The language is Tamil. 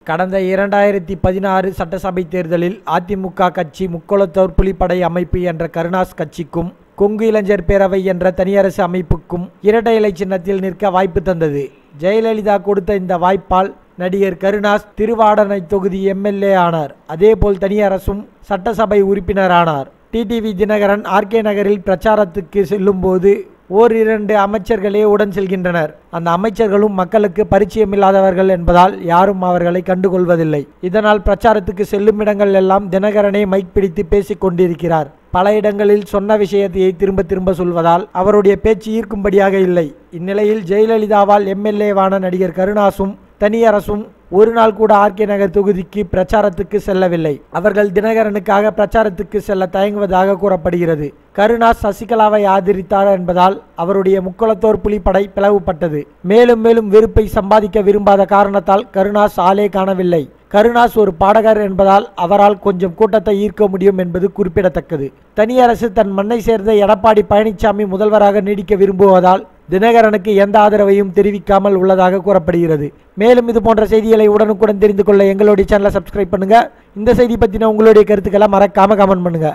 கடந்த 2016 சட்டசபை தேர்தலில் அதிமுக கட்சி முக்குளத்தோர் புலிப்படை அமைப்பு என்ற கருணாஸ் கட்சிக்கும் கொங்கு இளைஞர் பேரவை என்ற தனியரசு அமைப்புக்கும் இரட்டை இலை சின்னத்தில் நிற்க வாய்ப்பு தந்தது. ஜெயலலிதா கொடுத்த இந்த வாய்ப்பால் நடிகர் கருணாஸ் திருவாடனை தொகுதி எம்எல்ஏ ஆனார். அதேபோல் தனியரசும் சட்டசபை உறுப்பினரானார். டிடிவி தினகரன் ஆர்கே நகரில் பிரச்சாரத்துக்கு செல்லும்போது ஓரிரண்டு அமைச்சர்களே உடன் செல்கின்றனர். அந்த அமைச்சர்களும் மக்களுக்கு பரிச்சயமில்லாதவர்கள் என்பதால் யாரும் அவர்களை கண்டுகொள்வதில்லை. இதனால் பிரச்சாரத்துக்கு செல்லும் இடங்கள் எல்லாம் தினகரனே மைக் பிடித்து பேசிக் கொண்டிருக்கிறார். பல இடங்களில் சொன்ன விஷயத்தையே திரும்ப திரும்ப சொல்வதால் அவருடைய பேச்சு ஈர்க்கும்படியாக இல்லை. இந்நிலையில் ஜெயலலிதாவால் எம்எல்ஏவான நடிகர் கருணாசும் தனியரசும் ஒரு நாள் கூட ஆர்கே நகர் தொகுதிக்கு பிரச்சாரத்துக்கு செல்லவில்லை. அவர்கள் தினகரனுக்காக பிரச்சாரத்துக்கு செல்ல தயங்குவதாக கூறப்படுகிறது. கருணாஸ் சசிகலாவை ஆதரித்தார் என்பதால் அவருடைய முக்குளத்தோர் புலிப்படை பிளவுபட்டது. மேலும் மேலும் வெறுப்பை சம்பாதிக்க விரும்பாத காரணத்தால் கருணாஸ் ஆளே காணவில்லை. கருணாஸ் ஒரு பாடகர் என்பதால் அவரால் கொஞ்சம் கூட்டத்தை ஈர்க்க முடியும் என்பது குறிப்பிடத்தக்கது. தனியரசு தன் மண்ணை சேர்ந்த எடப்பாடி பழனிசாமி முதல்வராக நீடிக்க விரும்புவதால் தினகரனுக்கு எந்த ஆதரவையும் தெரிவிக்காமல் உள்ளதாக கூறப்படுகிறது. மேலும் இது போன்ற செய்திகளை உடனுக்குடன் தெரிந்து கொள்ள எங்களுடைய சேனலை சப்ஸ்கிரைப் பண்ணுங்க. இந்த செய்தி பற்றின உங்களுடைய கருத்துக்களை மறக்காம கமெண்ட் பண்ணுங்க.